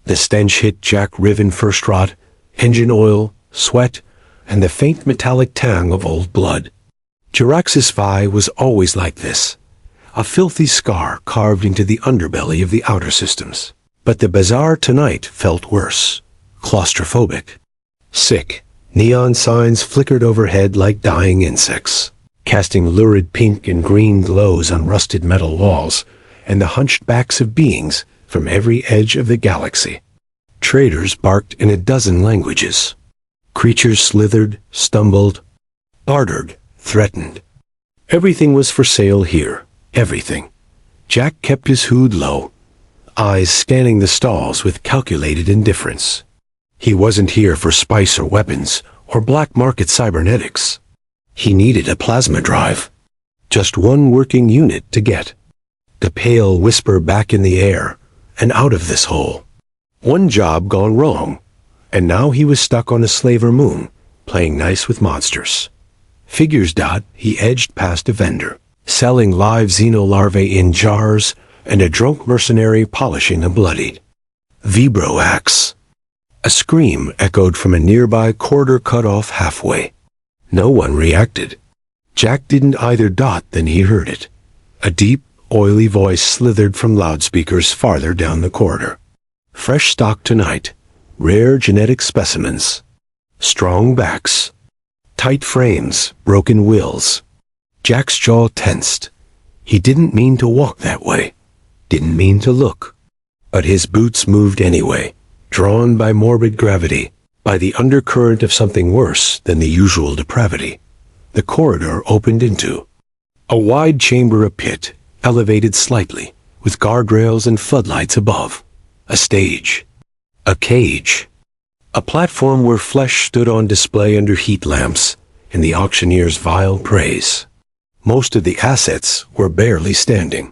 The stench hit Jack riven first rot, engine oil, sweat, and the faint metallic tang of old blood. HFY was always like this, a filthy scar carved into the underbelly of the outer systems. But the bazaar tonight felt worse, claustrophobic. Sick, neon signs flickered overhead like dying insects, casting lurid pink and green glows on rusted metal walls and the hunched backs of beings from every edge of the galaxy. Traders barked in a dozen languages. Creatures slithered, stumbled, bartered, threatened. Everything was for sale here, everything. Jack kept his hood low, eyes scanning the stalls with calculated indifference. He wasn't here for spice or weapons or black market cybernetics. He needed a plasma drive. Just one working unit to get. The pale whisper back in the air and out of this hole. One job gone wrong, and now he was stuck on a slaver moon, playing nice with monsters. Figures. He edged past a vendor, selling live xenolarvae in jars, and a drunk mercenary polishing a bloodied vibro axe. A scream echoed from a nearby corridor cut off halfway. No one reacted. Jack didn't either. Then he heard it. A deep, oily voice slithered from loudspeakers farther down the corridor. Fresh stock tonight. Rare genetic specimens. Strong backs. Tight frames, broken wills. Jack's jaw tensed. He didn't mean to walk that way. Didn't mean to look. But his boots moved anyway, drawn by morbid gravity, by the undercurrent of something worse than the usual depravity. The corridor opened into a wide chamber, a pit, elevated slightly, with guardrails and floodlights above. A stage. A cage. A platform where flesh stood on display under heat lamps, in the auctioneer's vile praise. Most of the assets were barely standing.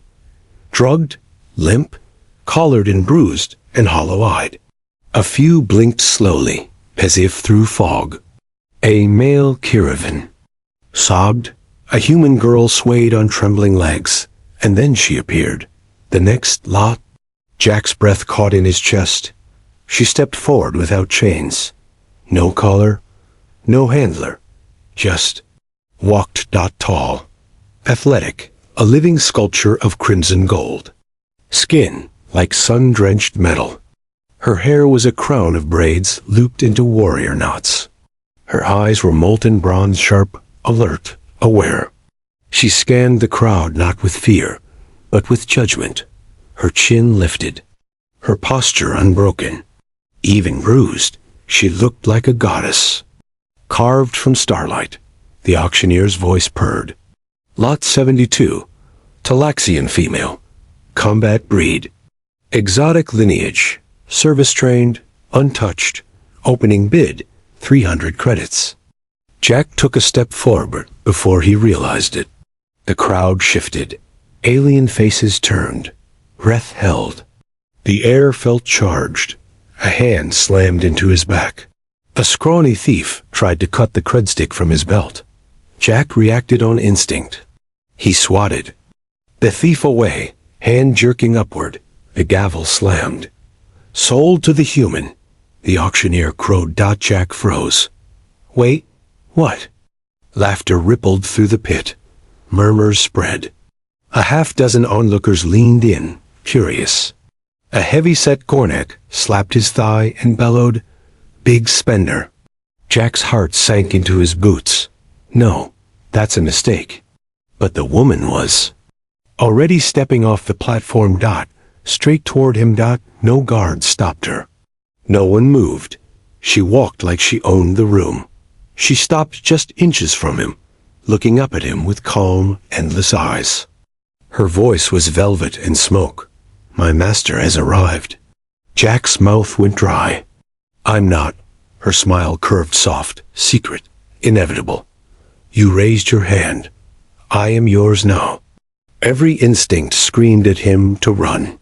Drugged, limp, collared and bruised, and hollow-eyed. A few blinked slowly, as if through fog. A male caravan. Sobbed. A human girl swayed on trembling legs, and then she appeared. The next lot. Jack's breath caught in his chest. She stepped forward without chains. No collar, no handler. Just walked. Tall, athletic, a living sculpture of crimson gold. Skin like sun-drenched metal. Her hair was a crown of braids looped into warrior knots. Her eyes were molten bronze sharp, alert, aware. She scanned the crowd not with fear, but with judgment. Her chin lifted, her posture unbroken. Even bruised, she looked like a goddess. Carved from starlight, the auctioneer's voice purred. Lot 72, Talaxian female, combat breed, exotic lineage, service-trained, untouched, opening bid, 300 credits. Jack took a step forward before he realized it. The crowd shifted, alien faces turned, breath held. The air felt charged. A hand slammed into his back. A scrawny thief tried to cut the cred stick from his belt. Jack reacted on instinct. He swatted the thief away, hand jerking upward. The gavel slammed. Sold to the human. The auctioneer crowed. Jack froze. Wait, what? Laughter rippled through the pit. Murmurs spread. A half-dozen onlookers leaned in, curious. A heavy-set Cornac slapped his thigh and bellowed, "Big spender." Jack's heart sank into his boots. No, that's a mistake. But the woman was already stepping off the platform. Straight toward him. No guard stopped her. No one moved. She walked like she owned the room. She stopped just inches from him, looking up at him with calm, endless eyes. Her voice was velvet and smoke. "My master has arrived." Jack's mouth went dry. "I'm not." Her smile curved soft, secret, inevitable. "You raised your hand. I am yours now." Every instinct screamed at him to run,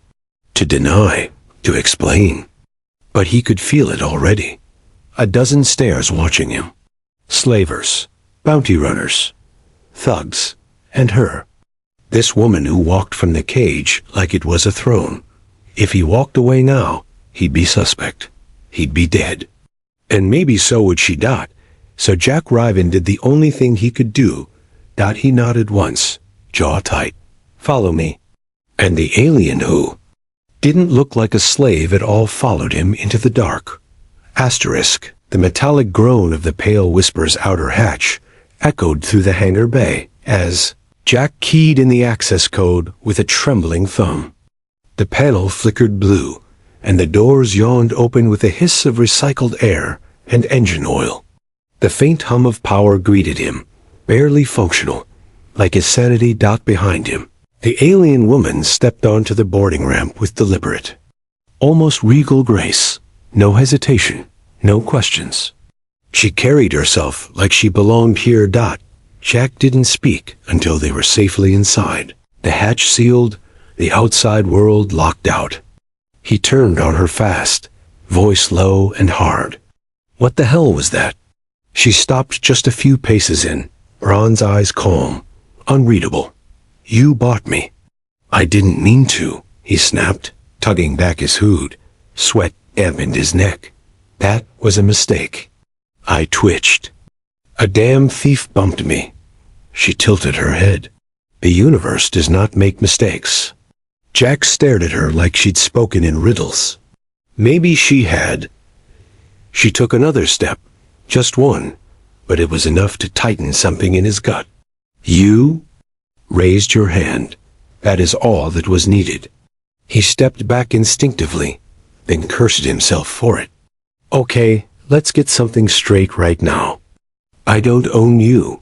to deny, to explain. But he could feel it already. A dozen stares watching him. Slavers, bounty runners, thugs, and her. This woman who walked from the cage like it was a throne. If he walked away now, he'd be suspect. He'd be dead. And maybe so would she. So Jack Ryven did the only thing he could do. He nodded once, jaw tight. Follow me. And the alien, who didn't look like a slave at all, followed him into the dark. Asterisk, the metallic groan of the Pale Whisper's outer hatch echoed through the hangar bay as Jack keyed in the access code with a trembling thumb. The panel flickered blue, and the doors yawned open with a hiss of recycled air and engine oil. The faint hum of power greeted him, barely functional, like his sanity behind him. The alien woman stepped onto the boarding ramp with deliberate, almost regal grace. No hesitation, no questions. She carried herself like she belonged here. Jack didn't speak until they were safely inside. The hatch sealed, the outside world locked out. He turned on her fast, voice low and hard. What the hell was that? She stopped just a few paces in, bronze eyes calm, unreadable. You bought me. I didn't mean to, he snapped, tugging back his hood. Sweat dampened his neck. That was a mistake. I twitched. A damn thief bumped me. She tilted her head. The universe does not make mistakes. Jack stared at her like she'd spoken in riddles. Maybe she had. She took another step, just one, but it was enough to tighten something in his gut. You raised your hand. That is all that was needed. He stepped back instinctively, then cursed himself for it. Okay, let's get something straight right now. I don't own you.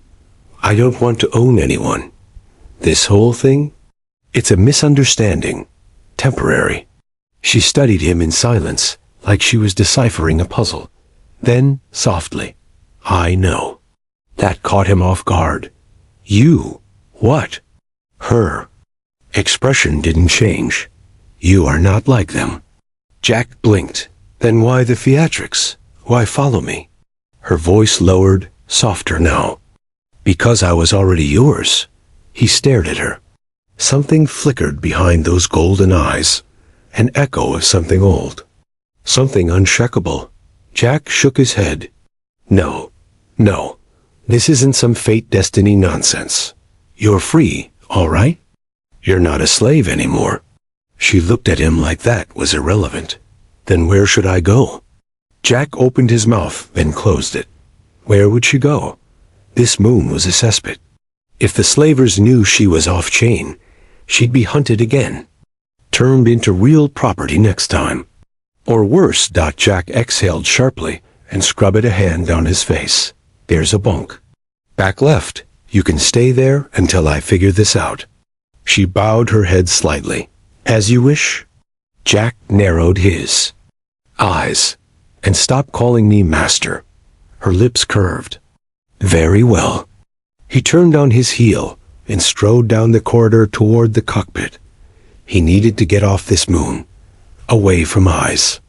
I don't want to own anyone. This whole thing? It's a misunderstanding. Temporary. She studied him in silence, like she was deciphering a puzzle. Then, softly, I know. That caught him off guard. You? What? Her. Expression didn't change. You are not like them. Jack blinked. Then why the theatrics? Why follow me? Her voice lowered, softer now. Because I was already yours. He stared at her. Something flickered behind those golden eyes. An echo of something old. Something unshakable. Jack shook his head. No. No. This isn't some fate destiny nonsense. You're free, all right? You're not a slave anymore. She looked at him like that was irrelevant. Then where should I go? Jack opened his mouth, then closed it. Where would she go? This moon was a cesspit. If the slavers knew she was off-chain, she'd be hunted again. Turned into real property next time. Or worse. Jack exhaled sharply and scrubbed a hand down his face. There's a bunk. Back left. You can stay there until I figure this out. She bowed her head slightly. As you wish. Jack narrowed his eyes. And stop calling me master. Her lips curved. Very well. He turned on his heel and strode down the corridor toward the cockpit. He needed to get off this moon. Away from eyes.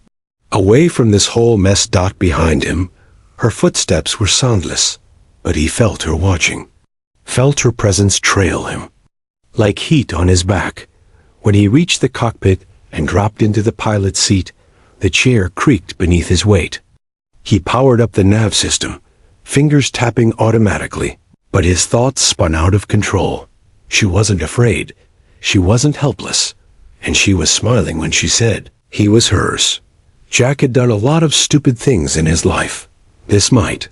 Away from this whole mess. Behind him, her footsteps were soundless, but he felt her watching. Felt her presence trail him. Like heat on his back. When he reached the cockpit and dropped into the pilot's seat, the chair creaked beneath his weight. He powered up the nav system, fingers tapping automatically, but his thoughts spun out of control. She wasn't afraid. She wasn't helpless. And she was smiling when she said he was hers. Jack had done a lot of stupid things in his life. This might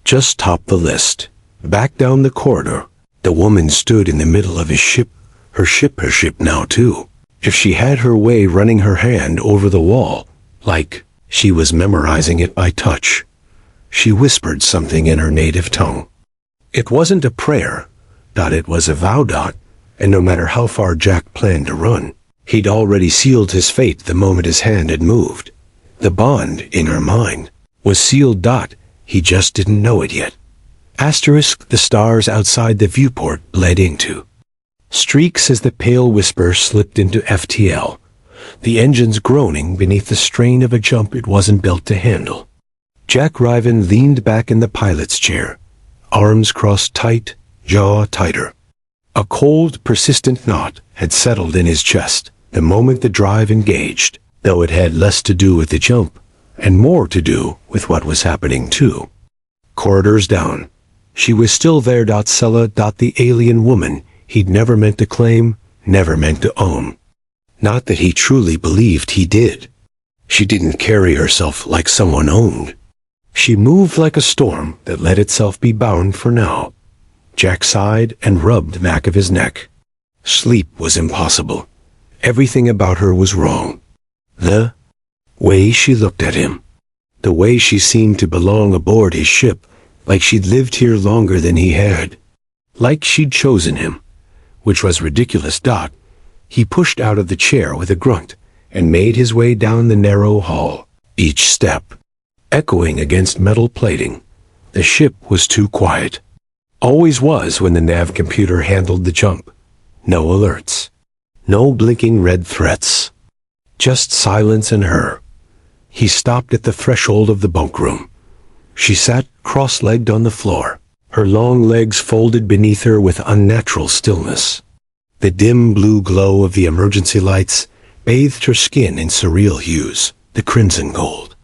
just top the list. Back down the corridor, the woman stood in the middle of his ship. Her ship now too. If she had her way, running her hand over the wall, like she was memorizing it by touch. She whispered something in her native tongue. It wasn't a prayer. It was a vow. And no matter how far Jack planned to run, he'd already sealed his fate the moment his hand had moved. The bond, in her mind, was sealed. He just didn't know it yet. Asterisk, the stars outside the viewport bled into streaks as the Pale Whisper slipped into FTL, the engines groaning beneath the strain of a jump it wasn't built to handle. Jack Ryven leaned back in the pilot's chair, arms crossed tight, jaw tighter. A cold, persistent knot had settled in his chest the moment the drive engaged. though it had less to do with the jump, and more to do with what was happening too. Corridors down. She was still there. Sella. The alien woman he'd never meant to claim, never meant to own. Not that he truly believed he did. She didn't carry herself like someone owned. She moved like a storm that let itself be bound for now. Jack sighed and rubbed the back of his neck. Sleep was impossible. Everything about her was wrong. The way she looked at him. The way she seemed to belong aboard his ship, like she'd lived here longer than he had. Like she'd chosen him, which was ridiculous. He pushed out of the chair with a grunt and made his way down the narrow hall, each step echoing against metal plating. The ship was too quiet. Always was when the nav computer handled the jump. No alerts. No blinking red threats. Just silence and her. He stopped at the threshold of the bunk room. She sat cross-legged on the floor, her long legs folded beneath her with unnatural stillness. The dim blue glow of the emergency lights bathed her skin in surreal hues, the crimson gold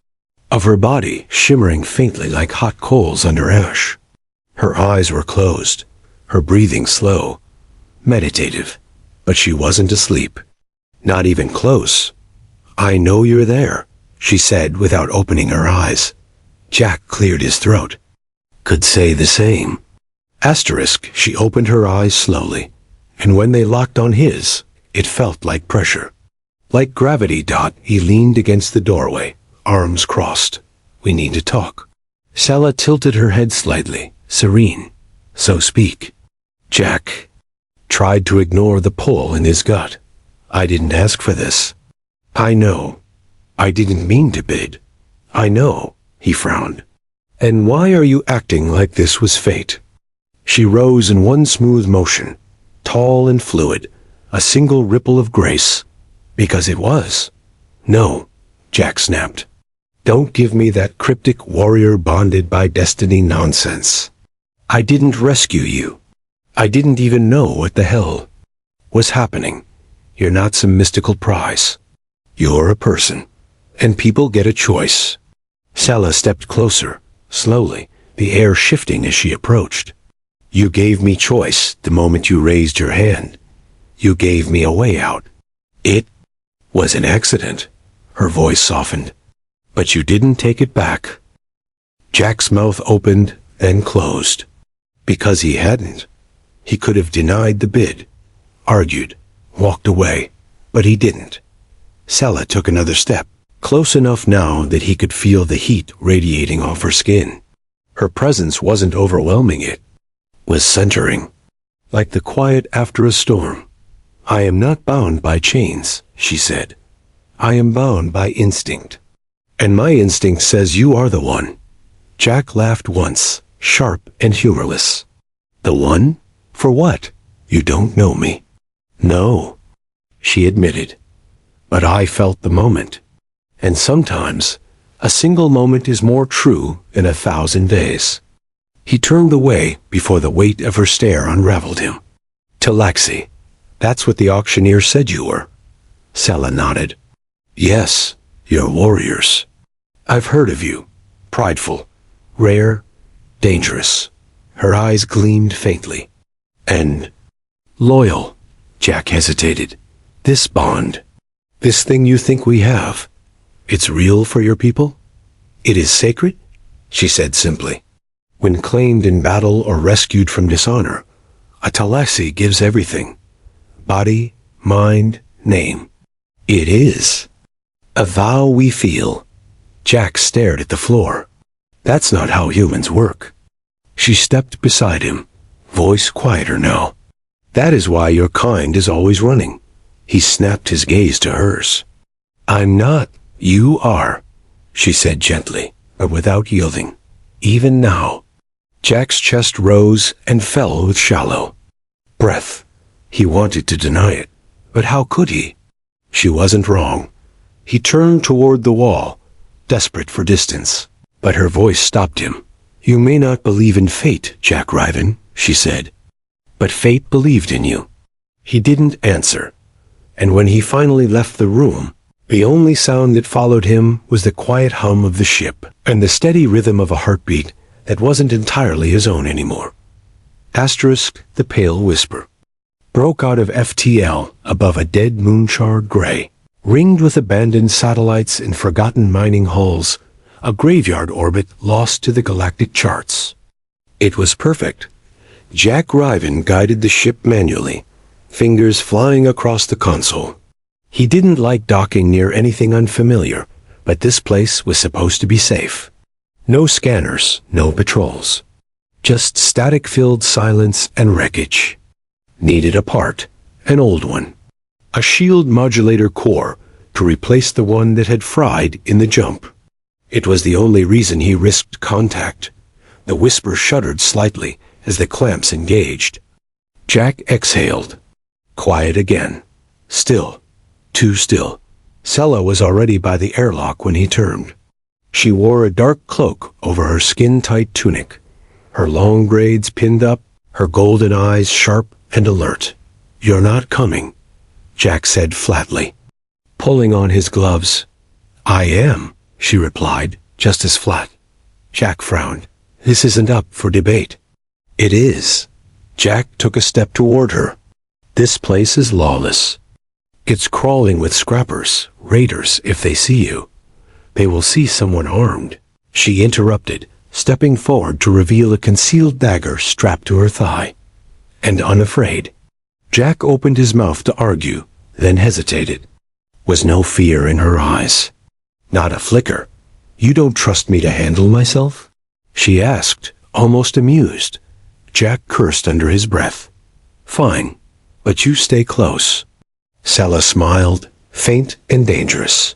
of her body shimmering faintly like hot coals under ash. Her eyes were closed, her breathing slow, meditative, but she wasn't asleep. Not even close. "I know you're there," she said without opening her eyes. Jack cleared his throat. Could say the same. Asterisk, she opened her eyes slowly, and when they locked on his, it felt like pressure. Like gravity. He leaned against the doorway, arms crossed. "We need to talk." Sella tilted her head slightly, serene. "So speak." Jack tried to ignore the pull in his gut. "I didn't ask for this." "I know. I didn't mean to bid." "I know," he frowned. "And why are you acting like this was fate?" She rose in one smooth motion, tall and fluid, a single ripple of grace. "Because it was." "No," Jack snapped. "Don't give me that cryptic warrior bonded by destiny nonsense. I didn't rescue you. I didn't even know what the hell was happening. You're not some mystical prize. You're a person, and people get a choice." Sella stepped closer, slowly, the air shifting as she approached. "You gave me choice the moment you raised your hand. You gave me a way out. It was an accident." Her voice softened. "But you didn't take it back." Jack's mouth opened, then closed. Because he hadn't. He could have denied the bid, argued, walked away, but he didn't. Sella took another step, close enough now that he could feel the heat radiating off her skin. Her presence wasn't overwhelming, it was centering, like the quiet after a storm. "I am not bound by chains," she said. "I am bound by instinct. And my instinct says you are the one." Jack laughed once, sharp and humorless. "The one? For what? You don't know me." "No," she admitted. "But I felt the moment. And sometimes, a single moment is more true than 1,000 days." He turned away before the weight of her stare unraveled him. "Talaxi, that's what the auctioneer said you were." Sella nodded. "Yes, you're warriors. I've heard of you. Prideful, rare, dangerous." Her eyes gleamed faintly. "And loyal." Jack hesitated. "This bond, this thing you think we have, it's real for your people? It is sacred?" she said simply. "When claimed in battle or rescued from dishonor, a Talaxi gives everything. Body, mind, name. It is a vow we feel." Jack stared at the floor. "That's not how humans work." She stepped beside him, voice quieter now. "That is why your kind is always running." He snapped his gaze to hers. "I'm not." "You are," she said gently, but without yielding. "Even now." Jack's chest rose and fell with shallow breath. He wanted to deny it, but how could he? She wasn't wrong. He turned toward the wall, desperate for distance, but her voice stopped him. "You may not believe in fate, Jack Ryven," she said, "but fate believed in you." He didn't answer, and when he finally left the room, The only sound that followed him was the quiet hum of the ship and the steady rhythm of a heartbeat that wasn't entirely his own anymore. Asterisk, the pale whisper, broke out of FTL above a dead moon-charred gray, ringed with abandoned satellites and forgotten mining hulls, a graveyard orbit lost to the galactic charts. It was perfect. Jack Riven guided the ship manually, fingers flying across the console. He didn't like docking near anything unfamiliar, but this place was supposed to be safe. No scanners, no patrols. Just static-filled silence and wreckage. Needed a part, an old one. A shield modulator core to replace the one that had fried in the jump. It was the only reason he risked contact. The whisper shuddered slightly as the clamps engaged. Jack exhaled. Quiet again. Still. Too still. Sela was already by the airlock when he turned. She wore a dark cloak over her skin-tight tunic, her long braids pinned up, her golden eyes sharp and alert. "You're not coming," Jack said flatly, pulling on his gloves. "I am," she replied, just as flat. Jack frowned. "This isn't up for debate." "It is." Jack took a step toward her. "This place is lawless. It's crawling with scrappers, raiders, if they see you. They will see someone armed." She interrupted, stepping forward to reveal a concealed dagger strapped to her thigh. "And unafraid." Jack opened his mouth to argue, then hesitated. Was no fear in her eyes. Not a flicker. "You don't trust me to handle myself?" she asked, almost amused. Jack cursed under his breath. "Fine, but you stay close." Sela smiled, faint and dangerous.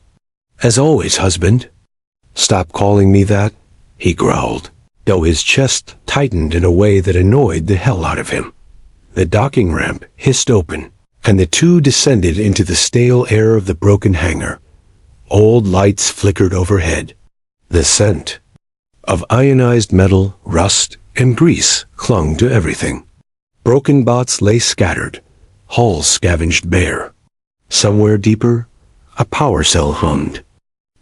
"As always, husband." "Stop calling me that," he growled, though his chest tightened in a way that annoyed the hell out of him. The docking ramp hissed open, and the two descended into the stale air of the broken hangar. Old lights flickered overhead. The scent of ionized metal, rust, and grease clung to everything. Broken bots lay scattered, hulls scavenged bare. Somewhere deeper, a power cell hummed.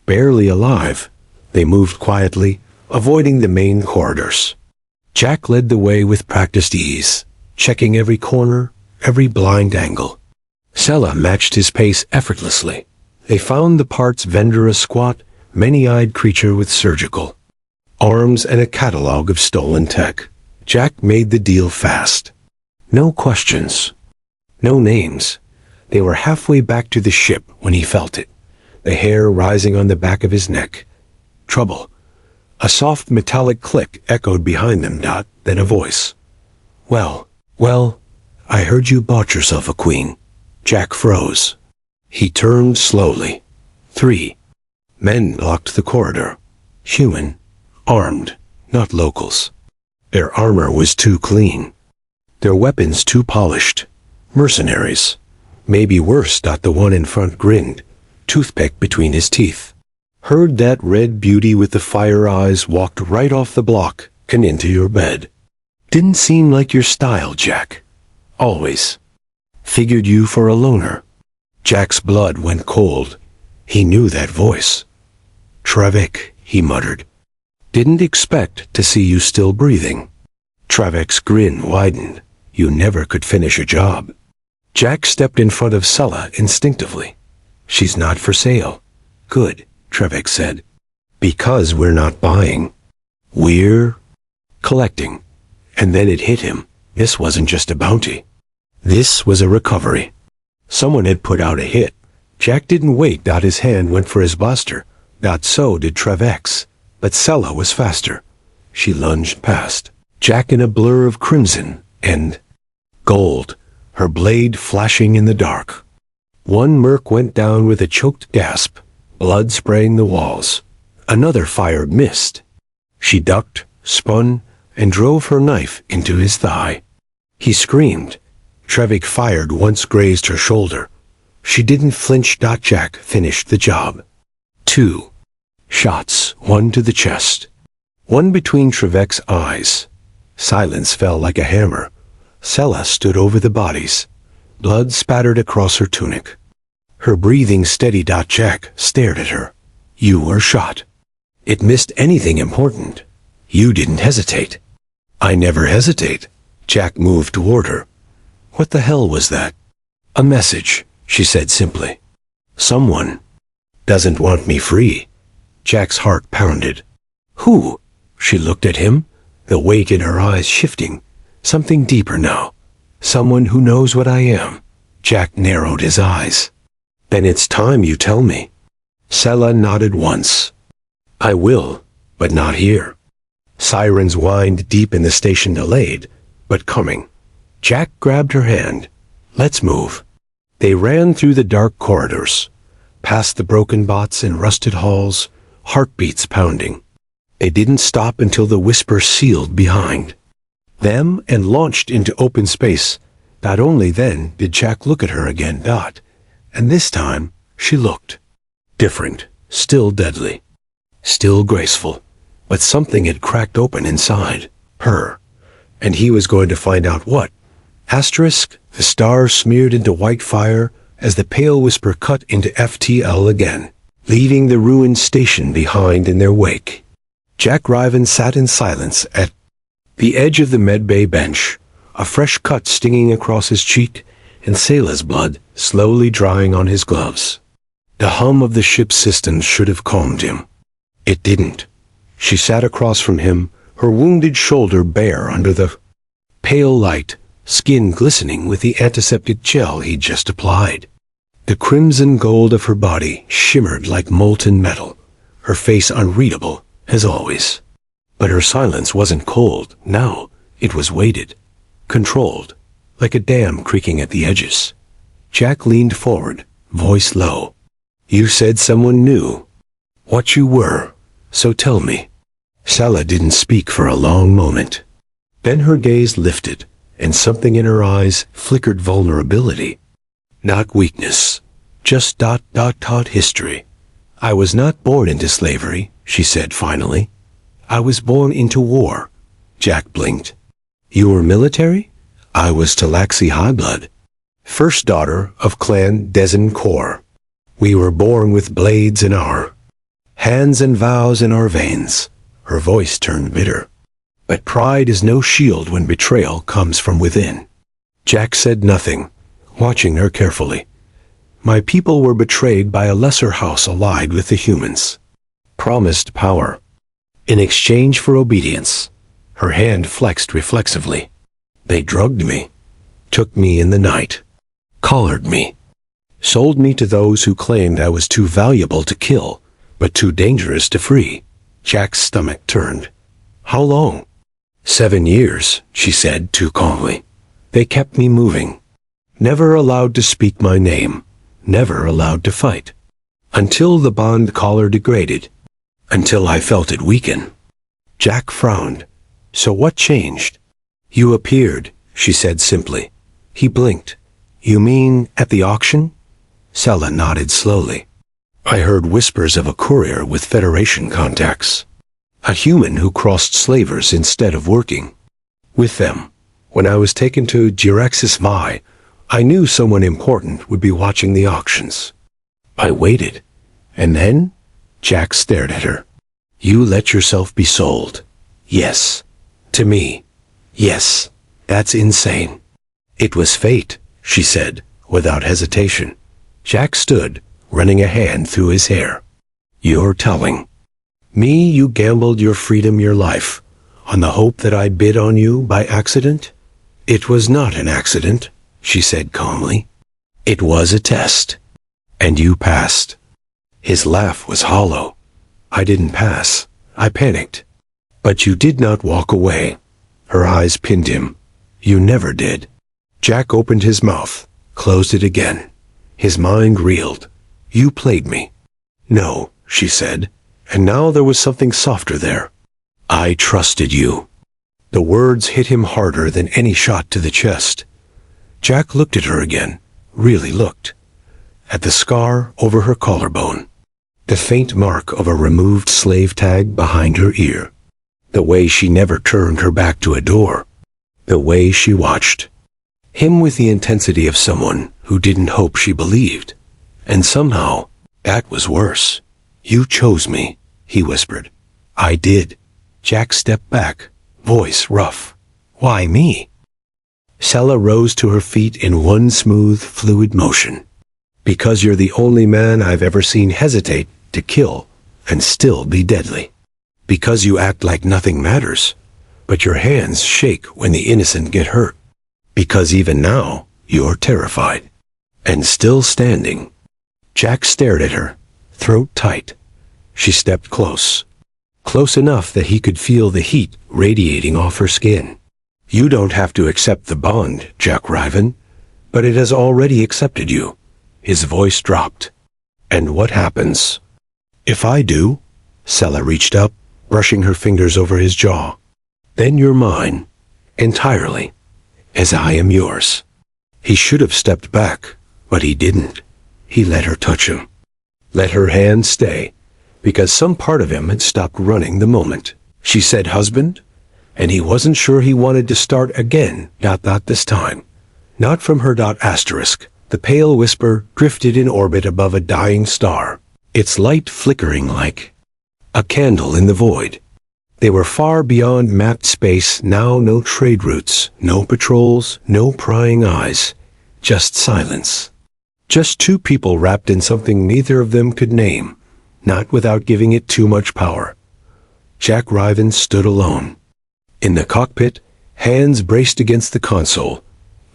Barely alive, they moved quietly, avoiding the main corridors. Jack led the way with practiced ease, checking every corner, every blind angle. Sela matched his pace effortlessly. They found the parts vendor a squat, many-eyed creature with surgical arms and a catalog of stolen tech. Jack made the deal fast. No questions. No names. They were halfway back to the ship when he felt it, the hair rising on the back of his neck. Trouble. A soft metallic click echoed behind them, then a voice. Well, I heard you bought yourself a queen." Jack froze. He turned slowly. 3 men blocked the corridor. Human. Armed. Not locals. Their armor was too clean. Their weapons too polished. Mercenaries. Maybe worse. The one in front grinned, toothpick between his teeth. "Heard that red beauty with the fire eyes walked right off the block and into your bed. Didn't seem like your style, Jack. Always. Figured you for a loner." Jack's blood went cold. He knew that voice. "Travik," he muttered. "Didn't expect to see you still breathing." Travik's grin widened. "You never could finish a job." Jack stepped in front of Sela instinctively. "She's not for sale." "Good," Travik said. "Because we're not buying. We're collecting." And then it hit him. This wasn't just a bounty. This was a recovery. Someone had put out a hit. Jack didn't wait. His hand went for his blaster. So did Travik's. But Sela was faster. She lunged past Jack in a blur of crimson and gold, her blade flashing in the dark. One merc went down with a choked gasp, blood spraying the walls. Another fired missed. She ducked, spun, and drove her knife into his thigh. He screamed. Travik fired once grazed her shoulder. She didn't flinch. Jack finished the job. 2 shots, one to the chest, one between Travik's eyes. Silence fell like a hammer. Sela stood over the bodies. Blood spattered across her tunic. Her breathing steady. Jack stared at her. You were shot. It missed anything important. You didn't hesitate. I never hesitate. Jack moved toward her. What the hell was that? A message, she said simply. Someone doesn't want me free. Jack's heart pounded. Who? She looked at him, the weight in her eyes shifting. Something deeper now. Someone who knows what I am. Jack narrowed his eyes. Then it's time you tell me. Sela nodded once. I will, but not here. Sirens whined deep in the station, delayed, but coming. Jack grabbed her hand. Let's move. They ran through the dark corridors, past the broken bots and rusted halls, heartbeats pounding. They didn't stop until the whisper sealed behind them and launched into open space. Not only then did Jack look at her again, and this time she looked different, still deadly, still graceful, but something had cracked open inside her, and he was going to find out what. Asterisk, the stars smeared into white fire as the pale whisper cut into FTL again, leaving the ruined station behind in their wake. Jack Riven sat in silence at the edge of the medbay bench, a fresh cut stinging across his cheek and Sela's blood slowly drying on his gloves. The hum of the ship's systems should have calmed him. It didn't. She sat across from him, her wounded shoulder bare under the pale light, skin glistening with the antiseptic gel he'd just applied. The crimson gold of her body shimmered like molten metal, her face unreadable, as always. But her silence wasn't cold, now it was weighted, controlled, like a dam creaking at the edges. Jack leaned forward, voice low. You said someone knew what you were, so tell me. Sela didn't speak for a long moment. Then her gaze lifted, and something in her eyes flickered vulnerability. Not weakness, just ... history. I was not born into slavery, she said finally. I was born into war. Jack blinked. You were military? I was Talaxi Highblood, first daughter of Clan Dezen Kor. We were born with blades in our hands and vows in our veins. Her voice turned bitter. But pride is no shield when betrayal comes from within. Jack said nothing, watching her carefully. My people were betrayed by a lesser house allied with the humans. Promised power in exchange for obedience. Her hand flexed reflexively. They drugged me, took me in the night, collared me, sold me to those who claimed I was too valuable to kill, but too dangerous to free. Jack's stomach turned. How long? 7 years, she said too calmly. They kept me moving. Never allowed to speak my name. Never allowed to fight. Until the bond collar degraded. Until I felt it weaken. Jack frowned. So what changed? You appeared, she said simply. He blinked. You mean at the auction? Sela nodded slowly. I heard whispers of a courier with Federation contacts. A human who crossed slavers instead of working with them. When I was taken to HFY, I knew someone important would be watching the auctions. I waited. And then? Jack stared at her. You let yourself be sold. Yes. To me. Yes. That's insane. It was fate, she said, without hesitation. Jack stood, running a hand through his hair. You're telling me you gambled your freedom, your life, on the hope that I bid on you by accident? It was not an accident, she said calmly. It was a test. And you passed. His laugh was hollow. I didn't pass. I panicked. But you did not walk away. Her eyes pinned him. You never did. Jack opened his mouth, closed it again. His mind reeled. You played me. No, she said, and now there was something softer there. I trusted you. The words hit him harder than any shot to the chest. Jack looked at her again, really looked. At the scar over her collarbone. The faint mark of a removed slave tag behind her ear. The way she never turned her back to a door. The way she watched him with the intensity of someone who didn't hope she believed. And somehow, that was worse. You chose me, he whispered. I did. Jack stepped back, voice rough. Why me? Sella rose to her feet in one smooth, fluid motion. Because you're the only man I've ever seen hesitate to kill and still be deadly. Because you act like nothing matters, but your hands shake when the innocent get hurt. Because even now, you're terrified. And still standing. Jack stared at her, throat tight. She stepped close. Close enough that he could feel the heat radiating off her skin. You don't have to accept the bond, Jack Riven, but it has already accepted you. His voice dropped. And what happens? If I do, Sella reached up, brushing her fingers over his jaw. Then you're mine, entirely, as I am yours. He should have stepped back, but he didn't. He let her touch him. Let her hand stay, because some part of him had stopped running the moment she said husband, and he wasn't sure he wanted to start again, not this time. Not from her asterisk. The pale whisper drifted in orbit above a dying star, its light flickering like a candle in the void. They were far beyond mapped space, now no trade routes, no patrols, no prying eyes, just silence. Just two people wrapped in something neither of them could name, not without giving it too much power. Jack Riven stood alone. In the cockpit, hands braced against the console,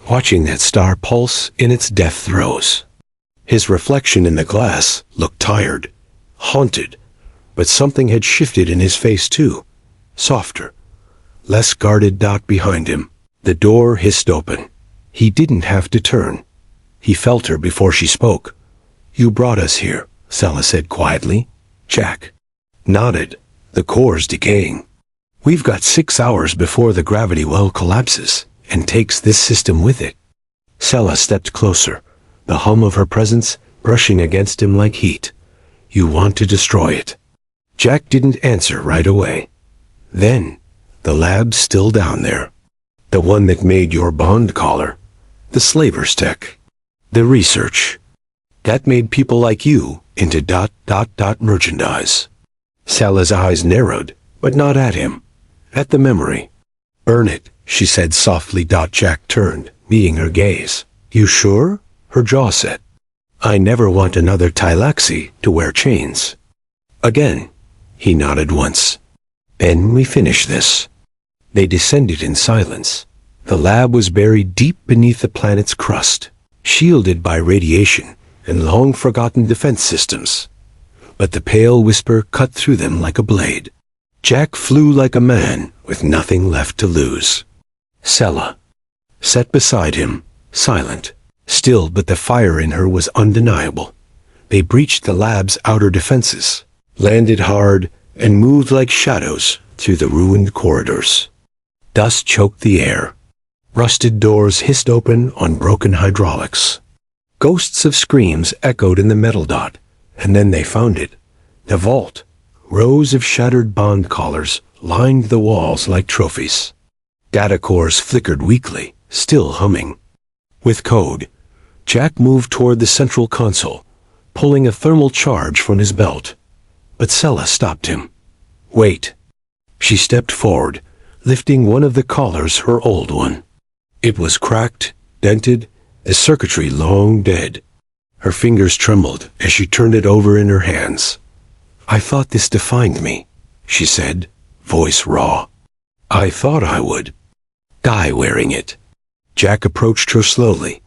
watching that star pulse in its death throes. His reflection in the glass looked tired, haunted, but something had shifted in his face too. Softer, less guarded. Behind him, the door hissed open. He didn't have to turn. He felt her before she spoke. You brought us here, Sella said quietly. Jack nodded. The core's decaying. We've got 6 hours before the gravity well collapses and takes this system with it. Sella stepped closer, the hum of her presence brushing against him like heat. You want to destroy it. Jack didn't answer right away. Then, the lab's still down there. The one that made your bond collar. The slaver's tech. The research. That made people like you into ... merchandise. Sella's eyes narrowed, but not at him. At the memory. Earn it, she said softly. Jack turned, meeting her gaze. You sure? Her jaw set. I never want another Tylaxi to wear chains. Again. He nodded once. Then we finish this. They descended in silence. The lab was buried deep beneath the planet's crust, shielded by radiation and long-forgotten defense systems. But the pale whisper cut through them like a blade. Jack flew like a man with nothing left to lose. Sella sat beside him, silent, still, but the fire in her was undeniable. They breached the lab's outer defenses, landed hard, and moved like shadows through the ruined corridors. Dust choked the air. Rusted doors hissed open on broken hydraulics. Ghosts of screams echoed in the metal dot, and then they found it. The vault. Rows of shattered bond collars lined the walls like trophies. Data cores flickered weakly, still humming. With code, Jack moved toward the central console, pulling a thermal charge from his belt. But Sella stopped him. Wait. She stepped forward, lifting one of the collars, her old one. It was cracked, dented, the circuitry long dead. Her fingers trembled as she turned it over in her hands. I thought this defined me, she said, voice raw. I thought I would die wearing it. Jack approached her slowly,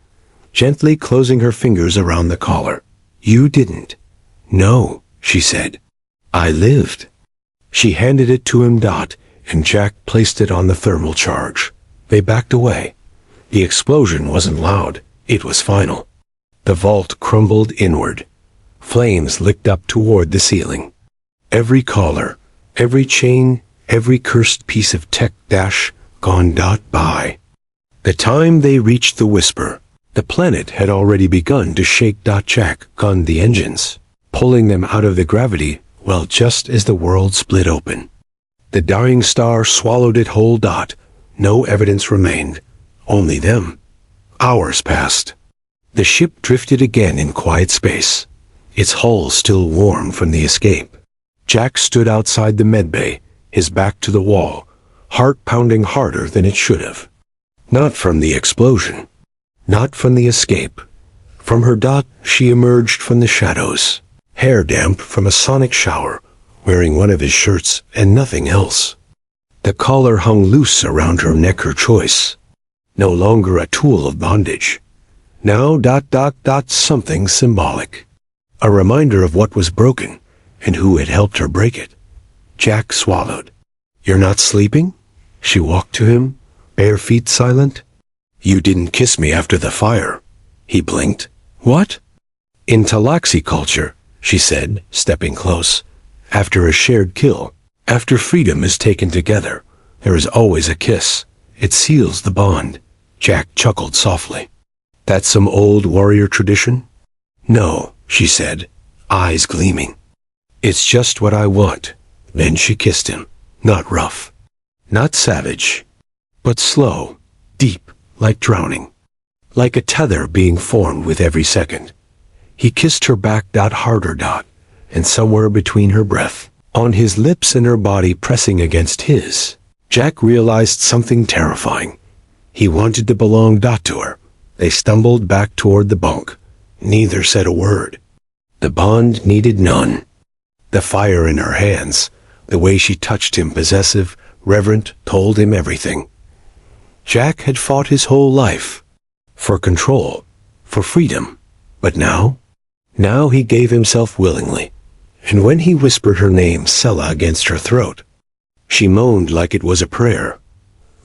gently closing her fingers around the collar. You didn't. No, she said. I lived. She handed it to him, and Jack placed it on the thermal charge. They backed away. The explosion wasn't loud. It was final. The vault crumbled inward. Flames licked up toward the ceiling. Every collar, every chain, every cursed piece of tech gone by. The time they reached the whisper, the planet had already begun to shake. Jack gunned the engines, pulling them out of the gravity, well, just as the world split open. The dying star swallowed it whole. No evidence remained. Only them. Hours passed. The ship drifted again in quiet space, its hull still warm from the escape. Jack stood outside the medbay, his back to the wall, heart pounding harder than it should have. Not from the explosion. Not from the escape. From her dot, she emerged from the shadows, hair damp from a sonic shower, wearing one of his shirts and nothing else. The collar hung loose around her neck, her choice. No longer a tool of bondage. Now ... something symbolic. A reminder of what was broken, and who had helped her break it. Jack swallowed. "You're not sleeping?" She walked to him, bare feet silent. "You didn't kiss me after the fire." He blinked. "What?" "In Talaxi culture," she said, stepping close, "after a shared kill, after freedom is taken together, there is always a kiss. It seals the bond." Jack chuckled softly. "That's some old warrior tradition?" "No," she said, eyes gleaming. "It's just what I want." Then she kissed him, not rough, not savage, but slow, deep, like drowning, like a tether being formed with every second. He kissed her back harder, and somewhere between her breath, on his lips and her body pressing against his, Jack realized something terrifying. He wanted to belong to her. They stumbled back toward the bunk. Neither said a word. The bond needed none. The fire in her hands, the way she touched him, possessive, reverent, told him everything. Jack had fought his whole life. For control, for freedom. But now? Now he gave himself willingly. And when he whispered her name, Sella, against her throat, she moaned like it was a prayer.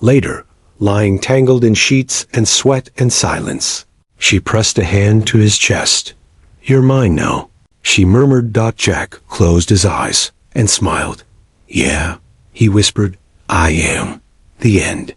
Later, lying tangled in sheets and sweat and silence, she pressed a hand to his chest. "You're mine now," she murmured. Jack closed his eyes and smiled. "Yeah," he whispered, "I am." The end.